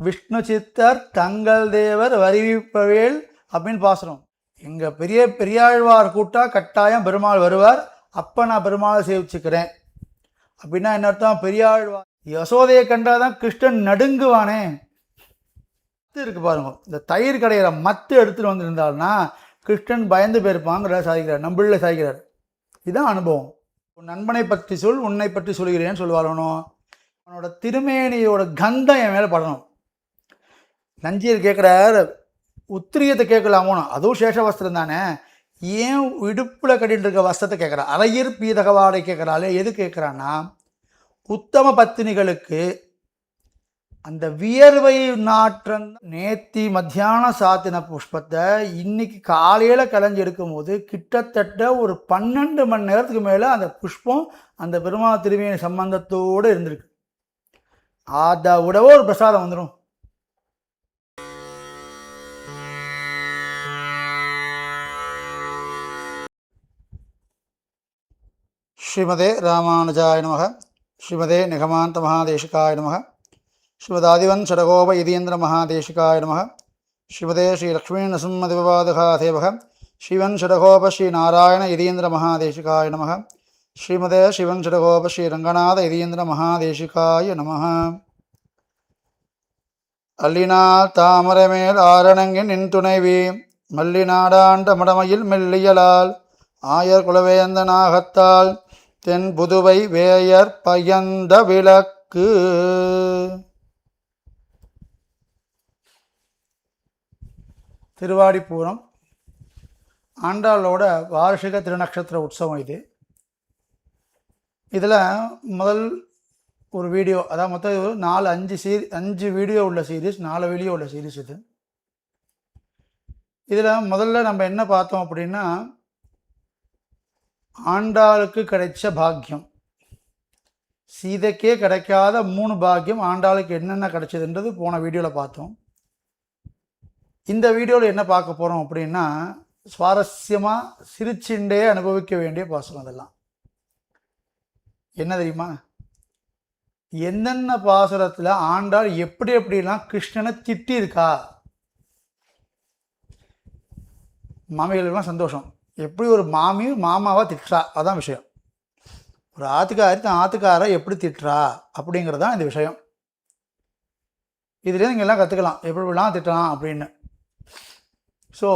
விஷ்ணு சித்தர் தங்கள் தேவர் வருவிப்பவேல் அப்படின்னு பாசுறோம். எங்கள் பெரியாழ்வார் கூட்டா கட்டாயம் பெருமாள் வருவார், அப்போ நான் பெருமாளை சேவிச்சுக்கிறேன் அப்படின்னா என்ன அர்த்தம்? பெரியாழ்வார் யசோதையை கண்டாதான் கிருஷ்ணன் நடுங்குவானே. மத்து இருக்கு பாருங்க, இந்த தயிர் கடையிற மத்து எடுத்துகிட்டு வந்திருந்தாள்னா கிருஷ்ணன் பயந்து போயிருப்பாங்கிறத சாதிக்கிறார், நம்பிள்ள சாதிக்கிறார். இதுதான் அனுபவம். உன் நண்பனை பற்றி சொல், உன்னை பற்றி சொல்கிறேன்னு சொல்லுவாரணும். அவனோட திருமேனியோட கந்தம் என் மேலே படணும். நஞ்சியர் கேட்குறார், உத்திரியத்தை கேட்கலாமோன்னு, அதுவும் சேஷ வஸ்திரம் தானே, ஏன் இடுப்பில் கட்டிட்டு இருக்க வஸ்திரத்தை கேட்குறா? அரையிற் பீதகவாடை கேட்குறாளே, எது கேட்குறான்னா உத்தம பத்தினிகளுக்கு அந்த வியர்வை நாற்றம். நேத்தி மத்தியானம் சாத்தின புஷ்பத்தை இன்னைக்கு காலையில் கலைஞ்சி எடுக்கும் போது கிட்டத்தட்ட ஒரு 12 மணி நேரத்துக்கு மேலே அந்த புஷ்பம் அந்த பெருமாள் திருமேனி சம்பந்தத்தோடு இருந்திருக்கு. அதை விடவோ ஒரு பிரசாதம் வந்துடும். ஸ்ரீமதே ராமானுஜாய நமக. ஸ்ரீமதே நிகமாந்த மகாதேசிகாய நமக. ஸ்ரீமதாதிவன் ஷடகோப இதீந்திர மகாதேசிகாய நமக. ஸ்ரீமதே ஸ்ரீ லக்ஷ்மீ நரசிம்மதிவாதகாதேவக. ஸ்ரீவன் ஷடகோப ஸ்ரீ நாராயண இதீந்திர மகாதேசிகாய நமக. ஸ்ரீமதே சிவன் ஷடகோப ஸ்ரீ ரங்கநாத இதீந்திர மகாதேசிகாய நமக. அல்லினால் தாமரமேல் ஆரணங்கின் நின் துணைவி மல்லிநாடாண்ட மடமையில் மெல்லியலால் ஆயர் குலவேந்த நாகத்தால் தென் புதுவை வேயர் பயந்த விளக்கு. திருவாடிப்பூரம் ஆண்டாளோட வார்ஷிக திருநக்ஷத்திர உற்சவம் இது. இதில் முதல் ஒரு வீடியோ, அதாவது மொத்தம் 5 வீடியோ உள்ள சீரீஸ், 4 வீடியோ உள்ள சீரீஸ் இது. இதில் முதல்ல நம்ம என்ன பார்த்தோம் அப்படின்னா, ஆண்டாளுக்கு கிடைச்ச பாக்கியம், சீதைக்கே கிடைக்காத 3 பாக்கியம் ஆண்டாளுக்கு என்னென்ன கிடைச்சதுன்றது போன வீடியோவில் பார்த்தோம். இந்த வீடியோவில் என்ன பார்க்க போகிறோம் அப்படின்னா, சுவாரஸ்யமாக சிரிச்சுண்டே அனுபவிக்க வேண்டிய பாசுரம். அதெல்லாம் என்ன தெரியுமா? என்னென்ன பாசுரத்தில் ஆண்டாள் எப்படி எப்படிலாம் கிருஷ்ணனை திட்டியிருக்கா. மாமிகளுக்கெல்லாம் சந்தோஷம், எப்படி ஒரு மாமி மாமாவாக திட்டுறா, அதான் விஷயம். ஒரு ஆத்துக்காரி தான் ஆத்துக்காரை எப்படி திட்டுறா அப்படிங்கிறது தான் இந்த விஷயம். இதுலேயே நீங்கள் எல்லாம் கற்றுக்கலாம் எப்படிலாம் திட்டலாம் அப்படின்னு. ஸோ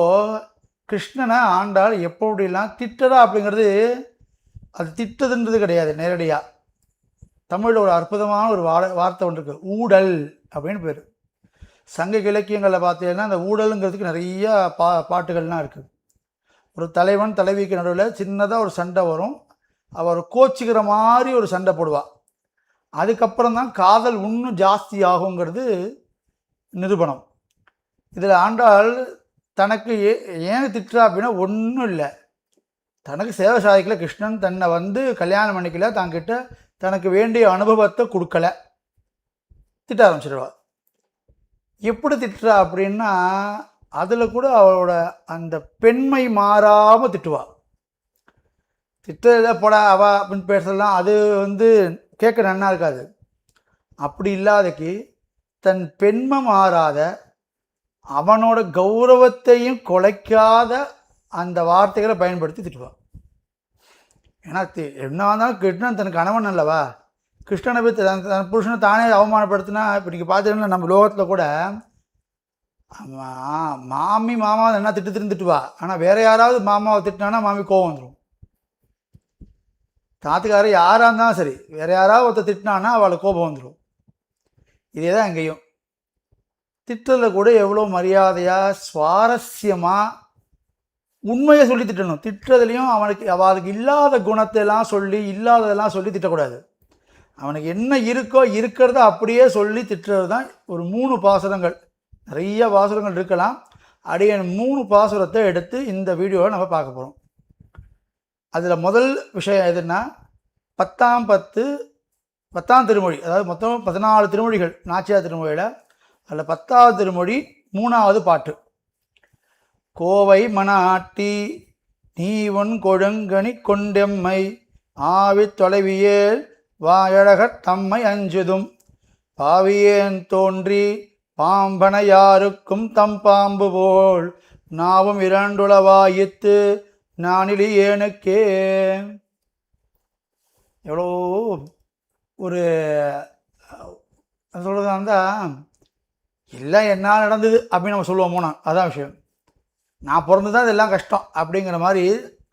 கிருஷ்ணனை ஆண்டாள் எப்படிலாம் திட்டுறா அப்படிங்கிறது, அது திட்டதுன்றது கிடையாது. நேரடியாக தமிழில் ஒரு அற்புதமான ஒரு வார்த்தை ஒன்று இருக்குது, ஊடல் அப்படின்னு பேர். சங்க இலக்கியங்களில் பார்த்தீங்கன்னா அந்த ஊடலுங்கிறதுக்கு நிறைய பாட்டுகள்லாம் இருக்குது. ஒரு தலைவன் தலைவிக்கு நடுவில் சின்னதாக ஒரு சண்டை வரும், அவர் கோச்சிக்கிற மாதிரி ஒரு சண்டை போடுவாள். அதுக்கப்புறம் தான் காதல் இன்னும் ஜாஸ்தி ஆகுங்கிறது நிரூபணம். இதில் ஆண்டாள் தனக்கு ஏன் திட்டுறா அப்படின்னா ஒன்றும் இல்லை, தனக்கு சேவை சாதிக்கல, கிருஷ்ணன் தன்னை வந்து கல்யாணம் பண்ணிக்கல, தாங்கிட்ட தனக்கு வேண்டிய அனுபவத்தை கொடுக்கல, திட்ட ஆரம்பிச்சிடுவா. எப்படி திட்டுறா அப்படின்னா, அதில் கூட அவளோட அந்த பெண்மை மாறாமல் திட்டுவா. திட்டத்தில் போட அவ அப்படின்னு பேசலாம், அது வந்து கேட்க நன்னா இருக்காது. அப்படி இல்லாதக்கு தன் பெண்மை மாறாத, அவனோட கௌரவத்தையும் குலைக்காத அந்த வார்த்தைகளை பயன்படுத்தி திட்டுவாள். ஏன்னா என்ன இருந்தாலும் கிருஷ்ணன் தன் கணவன் அல்லவா, கிருஷ்ணனை போய் தன் புருஷனை தானே அவமானப்படுத்தினா. இப்போ நீங்கள் பார்த்தீங்கன்னா நம்ம லோகத்தில் கூட மாமி மாமா என்ன திட்டுவா, ஆனால் வேற யாராவது மாமாவை திட்டினானா மாமி கோவம் வந்துடும். தாத்துக்காரர் யாராக இருந்தாலும் சரி, வேற யாராவது ஒருத்தர் திட்டினானா அவளுக்கு கோபம் வந்துடும். இதே தான் எங்கேயும் திட்டத்தில் கூட எவ்வளோ மரியாதையாக சுவாரஸ்யமாக உண்மையை சொல்லி திட்டணும். திட்டுறதுலையும் அவளுக்கு இல்லாத குணத்தையெல்லாம் சொல்லி இல்லாததெல்லாம் சொல்லி திட்டக்கூடாது. அவனுக்கு என்ன இருக்கோ இருக்கிறத அப்படியே சொல்லி திட்டுறது தான். ஒரு 3 பாசுரங்கள், நிறைய பாசுரங்கள் இருக்கலாம், அடியன் 3 பாசுரத்தை எடுத்து இந்த வீடியோவை நம்ம பார்க்க போகிறோம். அதில் முதல் விஷயம் எதுன்னா, 10ஆம் திருமொழி, அதாவது மொத்தம் 14 திருமொழிகள் நாச்சியார் திருமொழியில். அதில் 10ஆவது திருமொழி 3ஆவது பாட்டு. கோவை மணாட்டி நீ உன் கொழுங்கனி கொண்டெம்மை ஆவி தொலைவியேல் வாயழகத் தம்மை அஞ்சுதும் பாவியேன் தோன்றி பாம்பன யாருக்கும் தம் பாம்பு போல் நாவும் இரண்டுளவாயித்து நானிலி ஏனுக்கே. எவ்வளோ ஒரு சொல்கிறதா இருந்தால் எல்லாம் என்ன நடந்தது அப்படின்னு நம்ம சொல்லுவோம். போனால் அதான் விஷயம். நான் பிறந்து தான் இதெல்லாம் கஷ்டம் அப்படிங்கிற மாதிரி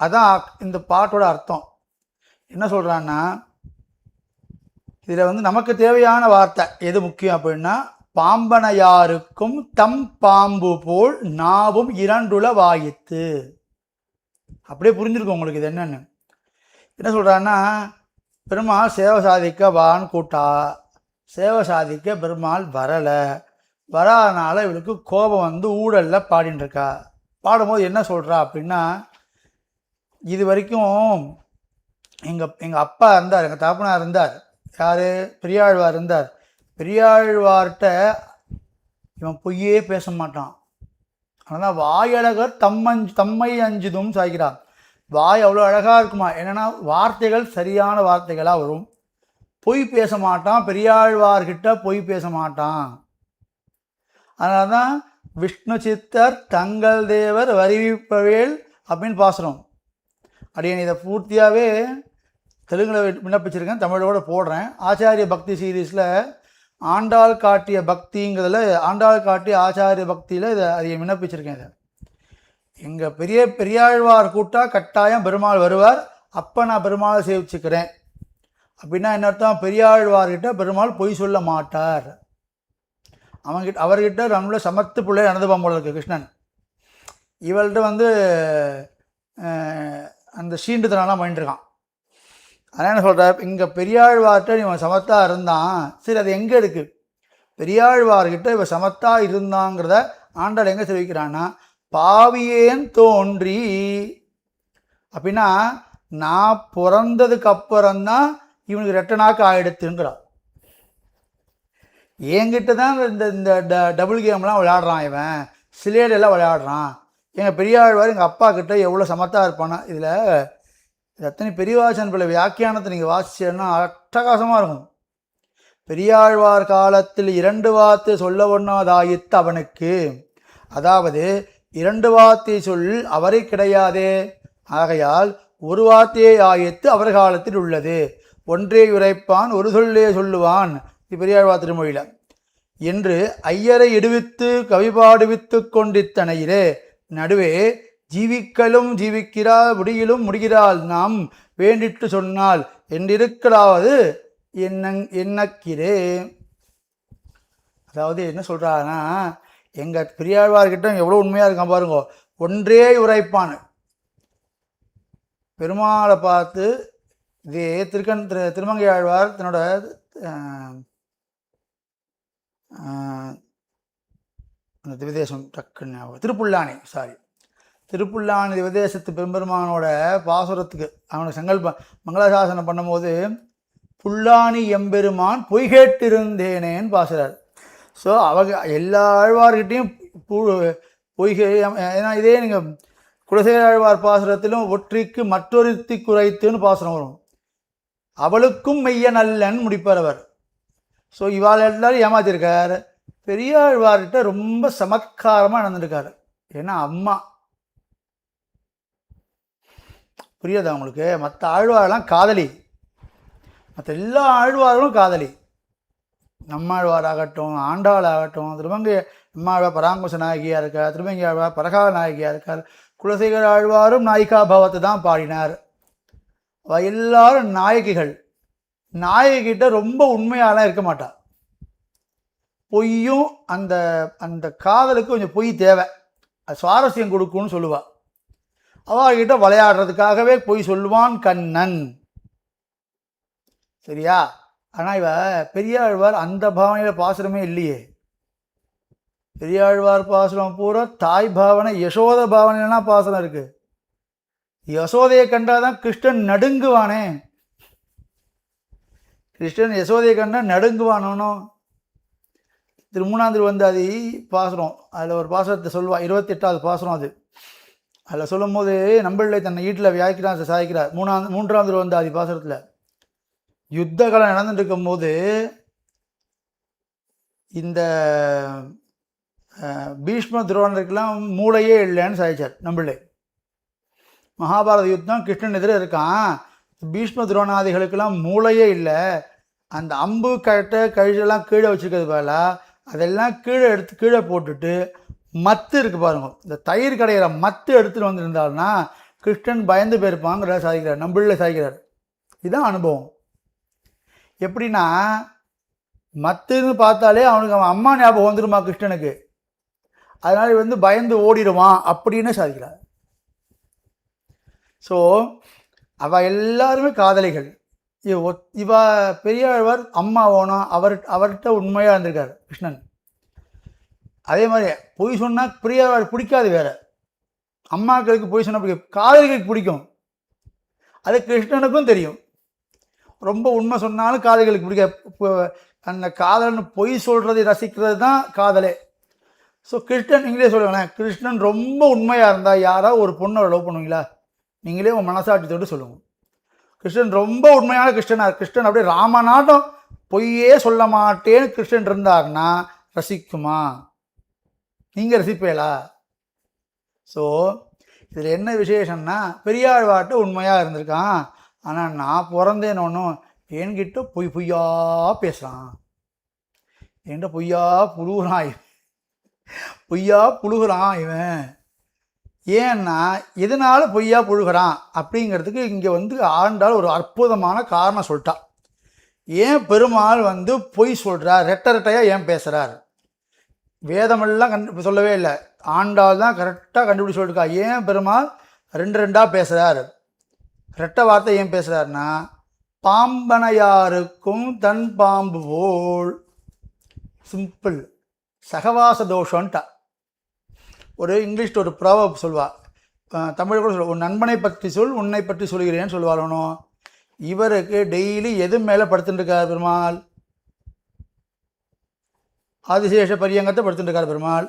அதான் இந்த பாட்டோட அர்த்தம். என்ன சொல்கிறான்னா, இதில் நமக்கு தேவையான வார்த்தை எது முக்கியம் அப்படின்னா, பாம்பனையாருக்கும் தம் பாம்பு போல் நாவும் இரண்டுல வாயித்து. அப்படியே புரிஞ்சிருக்கும் உங்களுக்கு இது என்னன்னு. என்ன சொல்கிறான்னா, பெருமாள் சேவை சாதிக்க வான்னு கூட்டா, சேவை சாதிக்க பெருமாள் வரலை. வராதனால இவளுக்கு கோபம் வந்து ஊழலில் பாடின்னு இருக்கா. பாடும்போது என்ன சொல்கிறா அப்படின்னா, இது வரைக்கும் எங்கள் அப்பா இருந்தார், எங்கள் தகப்பனார் இருந்தார். யார்? பெரியாழ்வார் இருந்தார். பெரியாழ்வார்கிட்ட இவன் பொய்யே பேச மாட்டான். அதனால் வாயழகர் தம்மை அஞ்சுதும் சாய்கிறான். வாய் அவ்வளோ அழகாக இருக்குமா. என்னென்னா வார்த்தைகள் சரியான வார்த்தைகளாக வரும். பொய் பேச மாட்டான். பெரியாழ்வார்கிட்ட பொய் பேச மாட்டான். அதனால தான் விஷ்ணு சித்தர் தங்கள் தேவர் வருவிப்பவேல் அப்படின்னு பாசுறோம். அப்படின்னு இதை பூர்த்தியாகவே தெலுங்கில் விண்ணப்பிச்சிருக்கேன், தமிழோட போடுறேன். ஆச்சாரிய பக்தி சீரீஸில் ஆண்டாள் காட்டிய பக்திங்கிறதுல ஆண்டாள் காட்டிய ஆச்சாரிய பக்தியில் அதை விண்ணப்பிச்சிருக்கேன். இதை எங்கள் பெரியாழ்வார் கூட்டா கட்டாயம் பெருமாள் வருவார், அப்போ நான் பெருமாளை சேவிச்சுக்கிறேன் அப்படின்னா என்ன அர்த்தம்? பெரியாழ்வார்கிட்ட பெருமாள் பொய் சொல்ல மாட்டார். அவர்கிட்ட நம்மள சமத்து பிள்ளை நடந்துப்பான் போல இருக்கு கிருஷ்ணன். இவள்கிட்ட அந்த சீண்டுத்தனெல்லாம் பண்ணிட்டுருக்கான். அதனால் என்ன சொல்கிற, இங்கே பெரியாழ்வார்கிட்ட இவன் சமத்தா இருந்தான். சரி, அது எங்கே இருக்குது? பெரியாழ்வார்கிட்ட இவன் சமத்தா இருந்தாங்கிறத ஆண்டாள் எங்கே தெரிவிக்கிறான்னா, பாவியேன் தோன்றி அப்படின்னா நான் பிறந்ததுக்கு அப்புறம்தான் இவனுக்கு ரெட்டனாக்கு ஆயிடுத்துங்கிறான். என்கிட்ட தான் இந்த டபுள் கேம்லாம் விளையாடுறான், இவன் சிலேடெல்லாம் விளையாடுறான். எங்கள் பெரியாழ்வார் எங்கள் அப்பா கிட்ட எவ்வளோ சமத்தாக இருப்பானா. இதில் எத்தனை பெரியவாசன் பிள்ளை வியாக்கியானத்தை நீங்கள் வாசிச்சேன்னா அட்டகாசமாக இருக்கும். பெரியாழ்வார் காலத்தில் 2 வார்த்தை சொல்ல ஒண்ணாதாயித்து அவனுக்கு, அதாவது 2 வார்த்தை சொல் அவரை கிடையாதே, ஆகையால் ஒரு வார்த்தையே ஆயித்து அவர் காலத்தில் உள்ளது. ஒன்றே உரைப்பான் ஒரு சொல்லே சொல்லுவான், பெரியாழ்வார் திருமொழியில் என்று ஐயரை இடுவித்து கவிபாடுவித்து கொண்டித்தனையிலே நடுவே ஜீவிக்கலும் ஜீவிக்கிறாள் முடியிலும் முடிகிறாள் நாம் வேண்டிட்டு சொன்னால் என்றிருக்கலாவது என்னக்கிறே. அதாவது என்ன சொல்கிறான்னா, எங்கள் பெரியாழ்வார்கிட்ட எவ்வளோ உண்மையாக இருக்கான் பாருங்க. ஒன்றே உரைப்பான். பெருமாளை பார்த்து இதே திருமங்கை ஆழ்வார் தன்னோட அந்த திவிதேசம் டக்குன்னு திருப்புல்லானி திவிதேசத்து பெரும்பெருமானோட பாசுரத்துக்கு அவனுக்கு சங்கல்ப மங்களாசாசனம் பண்ணும்போது புல்லானி எம்பெருமான் பொய்கேட்டிருந்தேனேன்னு பாசுறார். ஸோ அவங்க எல்லா ஆழ்வார்கிட்டையும் பொய்கை. ஏன்னா இதே நீங்கள் குலசேகர ஆழ்வார் பாசுரத்திலும் ஒற்றிக்கு மற்றொருத்தி குறைத்துன்னு பாசுரம் வரும். அவளுக்கும் மெய்ய நல்லன்னு முடிப்பார் அவர். ஸோ இவாள் எல்லாரும் ஏமாத்திருக்கார். பெரியாழ்வார்கிட்ட ரொம்ப சமத்காரமாக நடந்திருக்காரு. ஏன்னா அம்மா புரியாதா உங்களுக்கு? மற்ற ஆழ்வாரெல்லாம் காதலி, மற்ற எல்லா ஆழ்வார்களும் காதலி. நம்மாழ்வார் ஆகட்டும், ஆண்டாள் ஆகட்டும், திருமங்கை நம்மாழ்வார் பராங்குச நாயகியாக இருக்கார், திருமங்கை ஆழ்வார் பரகா நாயகியாக இருக்கார், குலசேகர ஆழ்வாரும் நாயிகா பவத்தை தான் பாடினார். எல்லாரும் நாயகிகள். நாயகிட்ட ரொம்ப உண்மையாலாம் இருக்க மாட்டா. பொய்யும் அந்த அந்த காதலுக்கு கொஞ்சம் பொய் தேவை, அது சுவாரஸ்யம் கொடுக்கும்னு சொல்லுவாள். அவகிட்ட விளையாடுறதுக்காகவே பொய் சொல்லுவான் கண்ணன். சரியா? ஆனால் இவ பெரியாழ்வார் அந்த பாவனையில் பாசுரமே இல்லையே. பெரியாழ்வார் பாசுரம் பூரா தாய் பாவனை, யசோத பாவனைனா பாசுரம் இருக்கு. யசோதையை கண்டாதான் கிருஷ்ணன் நடுங்குவானே. கிருஷ்ணன் யசோதையை கண்டா நடுங்குவானோ. திருமூணாந்திருவந்தாதி பாசுரம், அதில் ஒரு பாசுரத்தை சொல்லுவாள், 28வது பாசுரம். அது அதில் சொல்லும் போது நம்பிள்ளை தன்னை வீட்டில் வியாக்கிரான் சாய்க்கிறார். 3ஆம் திருவந்தாதி பாசுரத்தில் யுத்த காலம் நடந்துட்டு இருக்கும்போது இந்த பீஷ்ம துரோணருக்கெல்லாம் மூளையே இல்லைன்னு சாதிச்சார். நம்மளே மகாபாரத யுத்தம் கிருஷ்ணன் எதிரே இருக்கான், பீஷ்ம துரோணாதிகளுக்கெல்லாம் மூளையே இல்லை, அந்த அம்பு கட்டை கழிச்செல்லாம் கீழே வச்சுருக்கிறது போல அதெல்லாம் கீழே எடுத்து கீழே போட்டுட்டு மத்து இருக்குது பாருங்க, இந்த தயிர் கடையிற மத்து எடுத்துகிட்டு வந்துருந்தாருன்னா கிருஷ்ணன் பயந்து போயிருப்பாங்கிறத சாதிக்கிறார், நம்மள சாதிக்கிறார். இதுதான் அனுபவம். எப்படின்னா மத்துன்னு பார்த்தாலே அவனுக்கு அவன் அம்மா ஞாபகம் வந்துடுமா கிருஷ்ணனுக்கு, அதனால பயந்து ஓடிடுவான் அப்படின்னு சாதிக்கிறார். ஸோ அவள் எல்லாருமே காதலிகள். இவ பெரியவர் அம்மா ஓணும், அவர்கிட்ட உண்மையாக இருந்திருக்கார் கிருஷ்ணன். அதே மாதிரி பொய் சொன்னால் பெரியவர் பிடிக்காது, வேற அம்மாக்களுக்கு பொய் சொன்னால் பிடிக்கும், காதலிகளுக்கு பிடிக்கும். அது கிருஷ்ணனுக்கும் தெரியும். ரொம்ப உண்மை சொன்னாலும் காதலிகளுக்கு பிடிக்க, அந்த காதல்னு பொய் சொல்கிறதை ரசிக்கிறது தான் காதலே. ஸோ கிருஷ்ணன் நீங்களே சொல்லுங்களேன், கிருஷ்ணன் ரொம்ப உண்மையாக இருந்தால் யாராவது ஒரு பொண்ணை லவ் பண்ணுவீங்களா? நீங்களே உங்கள் மனசாட்சியோடு சொல்லுங்க. கிருஷ்ணன் ரொம்ப உண்மையான கிருஷ்ணனார், கிருஷ்ணன் அப்படியே ராமநாட்டம் பொய்யே சொல்ல மாட்டேன்னு கிருஷ்ணன் இருந்தார்னா ரசிக்குமா? நீங்கள் ரசிப்பேலா? ஸோ இதில் என்ன விசேஷம்னா, பெரியாழ்வார்ட்ட உண்மையாக இருந்திருக்கான், ஆனால் நான் பிறந்தேன்னு ஒன்றும் என்கிட்ட பொய்யா பேசுகிறான், என்கிட்ட பொய்யா புழுகிறான் இவன். ஏன்னா எதனால பொய்யா புழுகிறான் அப்படிங்கிறதுக்கு இங்கே ஆண்டாள் ஒரு அற்புதமான காரணம் சொல்லிட்டா. ஏன் பெருமாள் பொய் சொல்கிறார், ரெட்டையாக ஏன் பேசுகிறார்? வேதமெல்லாம் சொல்லவே இல்லை, ஆண்டாள் தான் கரெக்டாக கண்டுபிடிச்சி சொல்லிருக்கா. ஏன் பெருமாள் ரெண்டாக பேசுகிறார், ரெட்டை வார்த்தை ஏன் பேசுகிறாருன்னா, பாம்பனையாருக்கும் தன் பாம்பு போல். சிம்பிள், சகவாச தோஷம்ட்டா. ஒரு இங்கிலீஷில் ஒரு ப்ராவர்ப் சொல்வாள், தமிழ் கூட சொல்லுவா, உன் நண்பனை பற்றி சொல் உன்னை பற்றி சொல்கிறேன்னு சொல்லுவாளோ. இவருக்கு டெய்லி எது மேலே படுத்துட்டுருக்கார் பெருமாள்? ஆதிசேஷ பரியங்கத்தை படுத்துட்டுருக்கார் பெருமாள்.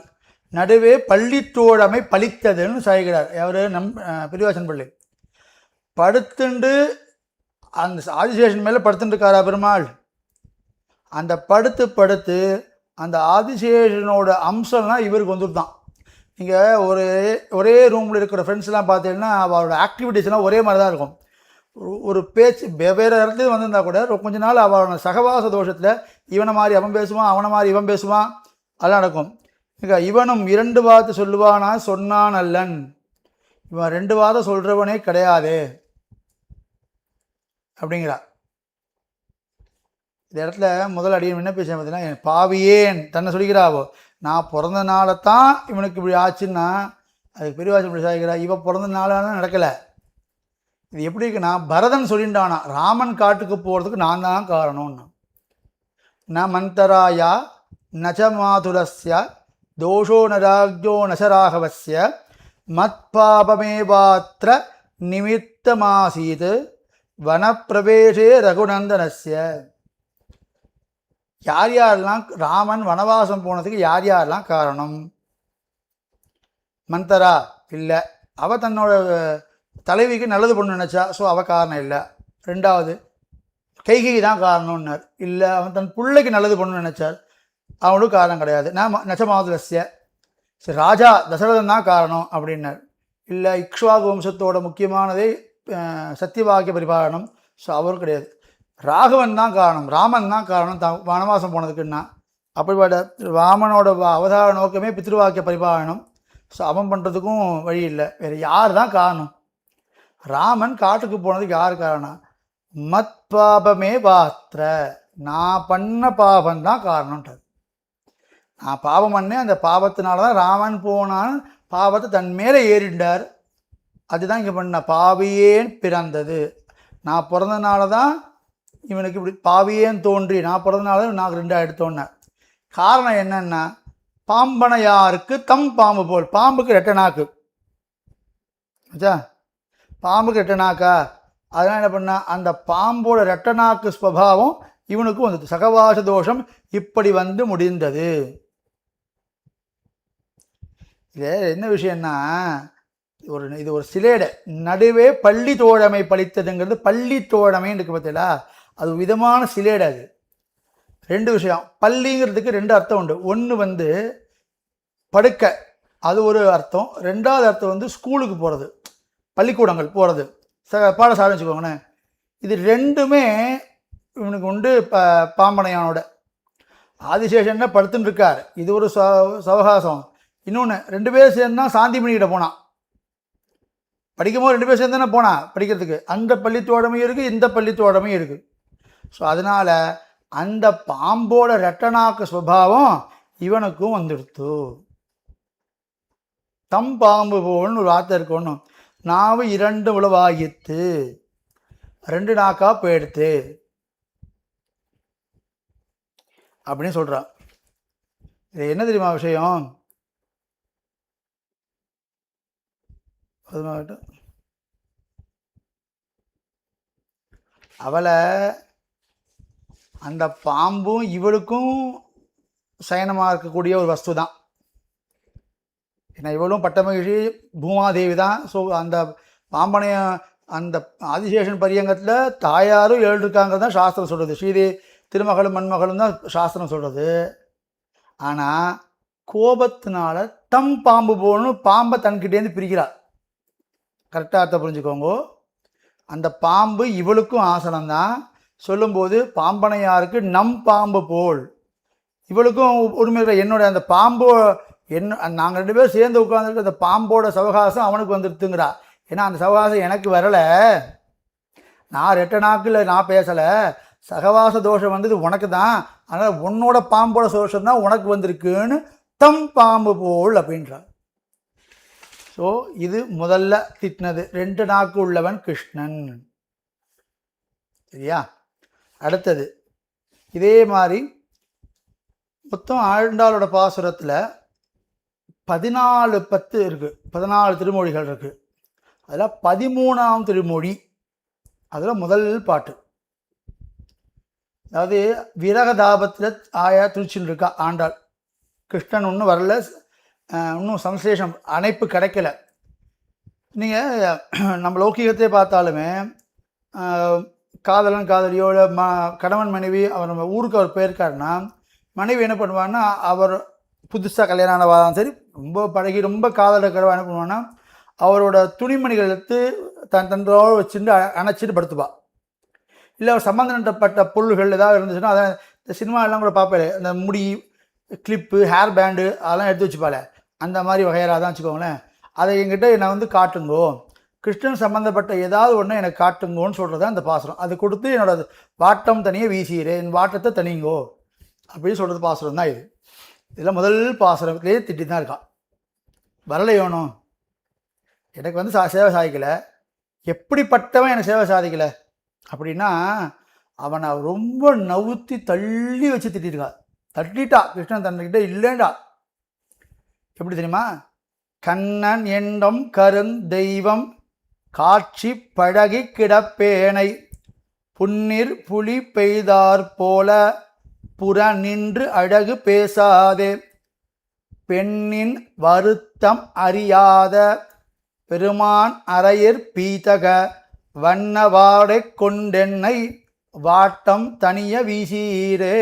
நடுவே பள்ளித்தோழமை பழித்ததுன்னு சாய்கிறார் அவர் பெரியவாசன் பள்ளி. படுத்துண்டு அந்த ஆதிசேஷன் மேலே படுத்துட்டுருக்காரா பெருமாள்? அந்த படுத்து அந்த ஆதிசேஷனோட அம்சம்லாம் இவருக்கு வந்துட்டு. நீங்கள் ஒரே ரூமில் இருக்கிற ஃப்ரெண்ட்ஸ்லாம் பார்த்தீங்கன்னா அவளோட ஆக்டிவிட்டீஸ்லாம் ஒரே மாதிரி தான் இருக்கும். ஒரு பேச்சு வெவ்வேறு இடத்துல வந்திருந்தால் கூட கொஞ்ச நாள் அவளோட சகவாச தோஷத்தில் இவனை மாதிரி அவன் பேசுவான், அவனை மாதிரி இவன் பேசுவான், அதெல்லாம் நடக்கும். இவனும் 2 வார்த்தை சொல்லுவானா சொன்னான் அல்லன், இவன் 2 வார்த்தை சொல்கிறவனே கிடையாது அப்படிங்கிறா. இந்த இடத்துல முதல் அடியன் என்ன பேச பார்த்தீங்கன்னா, பாவியேன் தன்னை சொல்லிக்கிறாவோ, நான் பிறந்த நாளை தான் இவனுக்கு இப்படி ஆச்சுன்னா அதுக்கு பெரியவாசன் இப்படி சாய்க்கிறா. இவன் பிறந்த நாளான நடக்கலை. இது எப்படி இருக்குன்னா, பரதன் சொல்லிட்டானா ராமன் காட்டுக்கு போகிறதுக்கு நான் தான் காரணம்னா. ந மந்தராயா நச்ச மாதுரஸ்ய தோஷோ நராக்யோ நசராகவஸ்ய மத்பாபமேவாத்திர நிமித்தமாசீத் வனப்பிரவேசே ரகுநந்தனஸ்ய. யார் யாரெல்லாம் ராமன் வனவாசம் போனதுக்கு யார் யாரெல்லாம் காரணம்? மந்தரா இல்லை, அவள் தன்னோட தலைவிக்கு நல்லது பண்ணு நினச்சா, ஸோ அவள் காரணம் இல்லை. 2வது கைகை தான் காரணம்னார், இல்லை அவன் தன் பிள்ளைக்கு நல்லது பண்ணு நினச்சார், அவனுக்கு காரணம் கிடையாது. நான் நச்சமாதுலசிய சரி ராஜா தசரதன் தான் காரணம் அப்படின்னார், இல்லை இக்ஷ்வாகு வம்சத்தோட முக்கியமானதே சத்தியவாக்கிய பரிபாலனம், ஸோ அவரும் கிடையாது. ராகவன் தான் காரணம், ராமன் தான் காரணம் வனவாசம் போனதுக்குன்னா. அப்படிப்பட்ட ராமனோட அவதார நோக்கமே பித்ருவாக்கிய பரிபாலனம், ஸோ அவன் பண்ணுறதுக்கும் வழி இல்லை. வேறு யார் தான் காரணம்? ராமன் காட்டுக்கு போனதுக்கு யார் காரணம்? மத் பாபமே பாத்திர, நான் பண்ண பாபந்தான் காரணம்ன்றது. நான் பாவம் பண்ணேன், அந்த பாவத்தினால தான் ராமன் போனான், பாவத்தை தன் மேலே ஏறிண்டார். அதுதான் இங்கே பண்ண பாவியேன் பிறந்தது. நான் பிறந்தனால தான் இவனுக்கு இப்படி பாவியேன் தோன்றி, நான் பிறந்தனால நான் 2 எடுத்தோன்னேன். காரணம் என்னன்னா, பாம்பனையாருக்கு தம் பாம்பு போல். பாம்புக்கு 2 நாக்கு ஆச்சா, பாம்புக்கு 2 நாக்கா, அதனால் என்ன பண்ணா, அந்த பாம்போட 2 நாக்கு ஸ்வபாவம் இவனுக்கும் வந்தது. சகவாச தோஷம் இப்படி முடிந்தது. இது என்ன விஷயம்னா, இது ஒரு சிலேடை. நடுவே பள்ளி தோழமை பழித்ததுங்கிறது, பள்ளி தோழமைன்னு இருக்கு பார்த்தீங்களா, அது விதமான சிலேடை. அது ரெண்டு விஷயம். பள்ளிங்கிறதுக்கு ரெண்டு அர்த்தம் உண்டு. ஒன்று வந்து படுக்க, அது ஒரு அர்த்தம். ரெண்டாவது அர்த்தம் வந்து ஸ்கூலுக்கு போகிறது, பள்ளிக்கூடங்கள் போகிறது, பாடசாலை வச்சுக்கோங்கண்ணே. இது ரெண்டுமே இவனுக்கு உண்டு. பாம்பனையானோட ஆதிசேஷன்னா படுத்துன்னு இருக்கார், இது ஒரு சவகாசம். இன்னொன்று, ரெண்டு பேரும் சேர்ந்தா சாந்தி பண்ணிக்கிட்ட போனான். படிக்கும்போது ரெண்டு பேர் சேர்ந்து தானே போனான் படிக்கிறதுக்கு. அந்த பள்ளித்தோடமையும் இருக்குது, இந்த பள்ளித்தோடமையும் இருக்குது. ஸோ அதனால் அந்த பாம்போட ரெட்டனாக்கு சுபாவம் இவனுக்கும் வந்துடுத்து. தம் பாம்பு போல்னு ஒரு வார்த்தை இருக்கு. ஒன்று, நாவு இரண்டு உளவாகித்து, ரெண்டு நாக்கா போயிடுத்து அப்படின்னு சொல்கிறான். இது என்ன தெரியுமா விஷயம்? அவளை அந்த பாம்பும் இவளுக்கும் சயனமாக இருக்கக்கூடிய ஒரு வஸ்து தான். ஏன்னா இவளும் பட்டமகிழ்ச்சி பூமாதேவி தான். ஸோ அந்த பாம்பனைய அந்த ஆதிசேஷன் பரியங்கத்தில் தாயாரும் எழுதிருக்காங்கிறது தான் சாஸ்திரம் சொல்கிறது. ஸ்ரீதே திருமகளும் மண்மகளும் தான் சாஸ்திரம் சொல்கிறது. ஆனால் கோபத்தினால தம் பாம்பு போகணும், பாம்பை தன்கிட்டேருந்து பிரிக்கிறார். கரெக்டாக அர்த்தம் புரிஞ்சுக்கோங்க. அந்த பாம்பு இவளுக்கும் ஆசனம்தான். சொல்லும்போது பாம்பனையாருக்கு நம் பாம்பு போல், இவளுக்கும் உரிமை. என்னோட அந்த பாம்பு நாங்கள் ரெண்டு பேரும் சேர்ந்து உட்காந்துருக்கு, அந்த பாம்போட சவகாசம் அவனுக்கு வந்துடுத்துங்கிறா. ஏன்னா அந்த சவகாசம் எனக்கு வரலை, நான் ரெட்ட நாக்கில் நான் பேசலை, சகவாச தோஷம் வந்தது உனக்கு தான், அதனால் உன்னோட பாம்போட தோஷம் தான் உனக்கு வந்திருக்குன்னு தம் பாம்பு போல் அப்படின்றார். ஸோ இது முதல்ல திட்டினது, ரெண்டு நாக்கு உள்ளவன் கிருஷ்ணன். சரியா? அடுத்தது இதே மாதிரி மொத்தம் ஆண்டாளோட பாசுரத்தில் 14 இருக்குது, 14 திருமொழிகள் இருக்குது. அதில் 13ஆம் திருமொழி, அதில் முதல் பாட்டு. அதாவது விரகதாபத்தில் ஆயா துணிச்சுன்னு இருக்கா ஆண்டாள். கிருஷ்ணன் ஒன்றும் வரல, இன்னும் சம்சேஷம் அணைப்பு கிடைக்கல. நீங்கள் நம்ம லௌகீகத்தை பார்த்தாலுமே காதலன் காதலியோட கணவன் மனைவி அவர் ஊருக்கு அவர் போயிருக்காருன்னா மனைவி என்ன பண்ணுவான்னா, அவர் புதுசாக கல்யாணம் ஆனவாதான் சரி, ரொம்ப பழகி ரொம்ப காதல் இருக்கிறவா என்ன பண்ணுவான்னா, அவரோட துணிமணிகள் எடுத்து தன்னோடு வச்சுட்டு அணைச்சிட்டு படுத்துப்பா. இல்லை அவர் சம்பந்தப்பட்ட பொருள்கள் ஏதாவது இருந்துச்சுன்னா, அதை இந்த சினிமாவெல்லாம் கூட பார்ப்பாரு, அந்த முடி கிளிப்பு ஹேர் பேண்டு அதெல்லாம் எடுத்து வச்சுப்பாள். அந்த மாதிரி வகையராக தான் வச்சுக்கோங்களேன். அதை என்கிட்ட நான் வந்து காட்டுங்கோ, கிருஷ்ணன் சம்மந்தப்பட்ட ஏதாவது ஒன்று எனக்கு காட்டுங்கோன்னு சொல்கிறது தான் அந்த பாசுரம். அது கொடுத்து என்னோட வாட்டம் தனியே வீசிடுறேன், என் வாட்டத்தை தனிங்கோ அப்படின்னு சொல்கிறது பாசுரம் தான் இது. இதில் முதல் பாசுரத்துலேயே திட்டி தான் இருக்கான். வரலையோனும் எனக்கு வந்து சேவை சாதிக்கலை, எப்படிப்பட்டவன் எனக்கு சேவை சாதிக்கலை அப்படின்னா அவனை ரொம்ப நவுத்தி தள்ளி வச்சு திட்டிருக்கா. தட்டிட்டா, கிருஷ்ணன் தன்னிக்கிட்ட இல்லைண்டா. எப்படி தெரியுமா? கண்ணன் எண்டம் கருந்தெய்வம் காட்சி பழகி கிடப்பேனை புன்னிர் புலி பெய்தார் போல புற நின்று அழகு பேசாதே பெண்ணின் வருத்தம் அறியாத பெருமான் அரையர் பீதக வண்ணவாடை கொண்டென்னை வாட்டம் தனிய வீசீரே.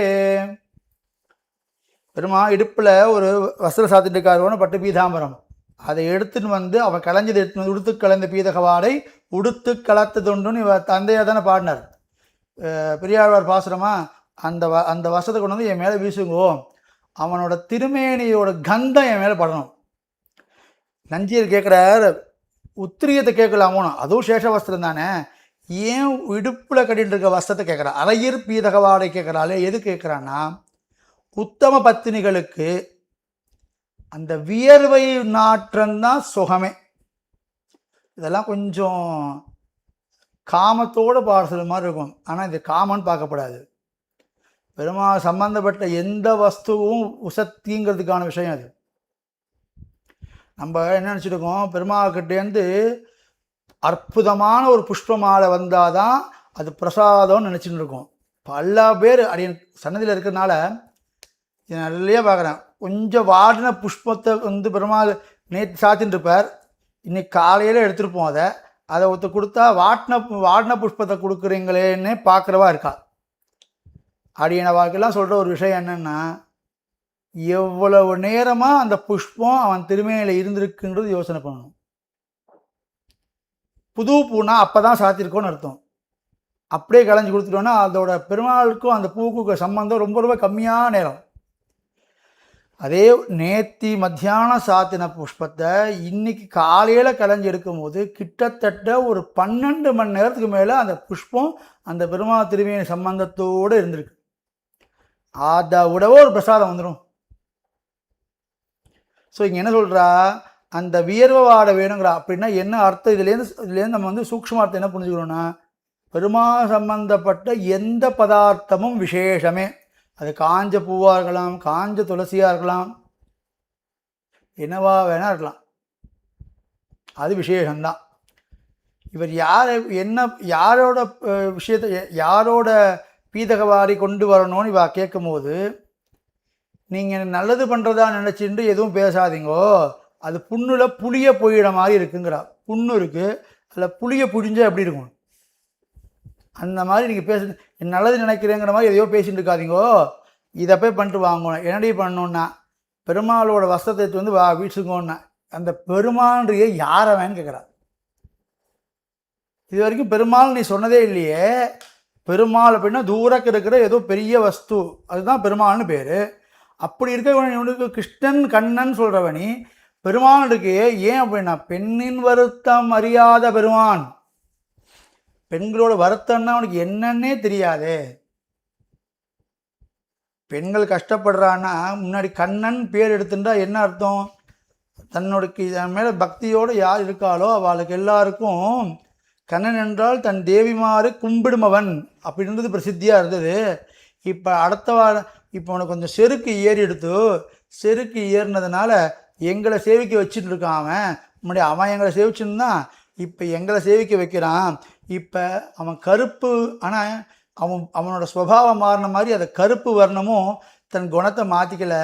பெருமா இடுப்பில் ஒரு வஸ்திரம் சாத்திட்டு இருக்காருன்னு பட்டு பீதாம்பரம், அதை எடுத்துன்னு வந்து அவன் கலைஞ்சது எடுத்துன்னு வந்து உடுத்து கலைந்த பீதகவாடை உடுத்து கலத்ததுண்டுன்னு இவ தந்தையாக தானே பாடினார். பெரியாழ்வார் பாசுரமா அந்த வசத்தை கொண்டு வந்து என் மேலே வீசுங்கோ, அவனோட திருமேனியோட கந்தம் என் மேலே படணும். நஞ்சியர் கேட்குறார், உத்திரியத்தை கேட்கலாமோன்னு, அதுவும் சேஷ வஸ்திரம் தானே, ஏன் இடுப்பில் கட்டிட்டு இருக்க வஸ்திரத்தை கேட்குறா? அரையர் பீதகவாடை கேட்குறாளே, எது கேட்குறான்னா உத்தம பத்தினிகளுக்கு அந்த வியர்வை நாற்றம்தான் சுகமே. இதெல்லாம் கொஞ்சம் காமத்தோடு பாடுறது மாதிரி இருக்கும். ஆனால் இது காமன்னு பார்க்கப்படாது. பெருமாள் சம்பந்தப்பட்ட எந்த வஸ்துவும் உசத்திங்கிறதுக்கான விஷயம் அது. நம்ம என்ன நினச்சிருக்கோம், பெருமாள்கிட்டேருந்து அற்புதமான ஒரு புஷ்பமாலை வந்தால் தான் அது பிரசாதம்னு நினச்சிட்டு இருக்கோம். பல பேர் அடியன் சன்னதியில் இருக்கிறதுனால இது நிறைய பார்க்குறேன். கொஞ்சம் வாடின புஷ்பத்தை வந்து பெருமாள் நேற்று சாத்தின்னு இருப்பார், இன்னைக்கு காலையில் எடுத்துருப்போம். அதை ஒருத்தர் கொடுத்தா வாடின புஷ்பத்தை கொடுக்குறீங்களேன்னு பார்க்குறவா இருக்கா. அடியன வாழ்க்கையெல்லாம் சொல்கிற ஒரு விஷயம் என்னென்னா, எவ்வளவு நேரமாக அந்த புஷ்பம் அவன் திருமேனியில் இருந்திருக்குன்றது யோசனை பண்ணணும். புது பூனா அப்போ தான் சாத்திருக்கோன்னு அர்த்தம். அப்படியே களைஞ்சி கொடுத்துட்டோன்னா அதோட பெருமாளுக்கும் அந்த பூவுக்கும் சம்பந்தம் ரொம்ப ரொம்ப கம்மியான நேரம். அதே நேத்தி மத்தியானம் சாத்தின புஷ்பத்தை இன்னைக்கு காலையில் களைஞ்சி எடுக்கும்போது கிட்டத்தட்ட ஒரு 12 மணி நேரத்துக்கு மேலே அந்த புஷ்பம் அந்த பெருமாள் திருமேனி சம்பந்தத்தோடு இருந்திருக்கு. அதை விடவோ ஒரு பிரசாதம் வந்துடும். ஸோ இங்கே என்ன சொல்கிறா, அந்த வியர்வை வாட வேணுங்கிறா. அப்படின்னா என்ன அர்த்தம்? இதுலேருந்து நம்ம வந்து சூக்ஷ்மார்த்தம் என்ன புரிஞ்சுக்கணும்னா, பெருமாள் சம்பந்தப்பட்ட எந்த பதார்த்தமும் விசேஷமே. அது காஞ்ச பூவாக இருக்கலாம், காஞ்ச துளசியாக இருக்கலாம், என்னவா வேணா இருக்கலாம், அது விசேஷம்தான். இவர் யாரோட விஷயத்தை யாரோட பீதகவாரி கொண்டு வரணும்னு இவ கேட்கும் போது, நீங்கள் நல்லது பண்ணுறதா நினச்சிட்டு எதுவும் பேசாதீங்கோ, அது புண்ணில் புளிய போயிட மாதிரி இருக்குங்கிறா. புண்ணு இருக்குது, அதில் புளிய புழிஞ்சா எப்படி இருக்கும், அந்த மாதிரி நீங்கள் நல்லது நினைக்கிறேங்கிற மாதிரி எதையோ பேசிட்டு இருக்காதீங்கோ, இதை போய் பண்ணிட்டு வாங்கணும். என்னடி பண்ணணுன்னா, பெருமாளோட வஸ்திரத்தை வந்து வீசுங்கோன்னா. அந்த பெருமாள்ன்றைய யாரை வேன்னு கேட்குறா. இது வரைக்கும் பெருமாள் நீ சொன்னதே இல்லையே. பெருமாள் அப்படின்னா தூரக்கு இருக்கிற ஏதோ பெரிய வஸ்து, அதுதான் பெருமாள்னு பேர். அப்படி இருக்க கிருஷ்ணன் கண்ணன் சொல்கிறவனி பெருமாள் இருக்கு. ஏன் அப்படின்னா, பெண்ணின் வருத்தம் அறியாத பெருமான். பெண்களோட வருத்தம்னா அவனுக்கு என்னன்னே தெரியாதே. பெண்கள் கஷ்டப்படுறான்னா முன்னாடி கண்ணன் பேர் எடுத்துட்டா என்ன அர்த்தம்? தன்னோட மேலே பக்தியோடு யார் இருக்காளோ அவளுக்கு எல்லாருக்கும் கண்ணன் என்றால் தன் தேவிமாறு கும்பிடுமவன் அப்படின்றது பிரசித்தியாக இருந்தது. இப்போ அடுத்த வாரம் இப்போ உனக்கு கொஞ்சம் செருக்கு ஏறி எடுத்து, செருக்கு ஏறினதுனால எங்களை சேவிக்க வச்சுட்டு இருக்கான் அவன். முன்னாடி அவன் எங்களை சேவிச்சுருந்தான், இப்போ எங்களை சேவிக்க வைக்கிறான். இப்போ அவன் கருப்பு, ஆனால் அவனோட சுபாவம் மாறின மாதிரி அதை கருப்பு வர்ணமும் தன் குணத்தை மாற்றிக்கலை.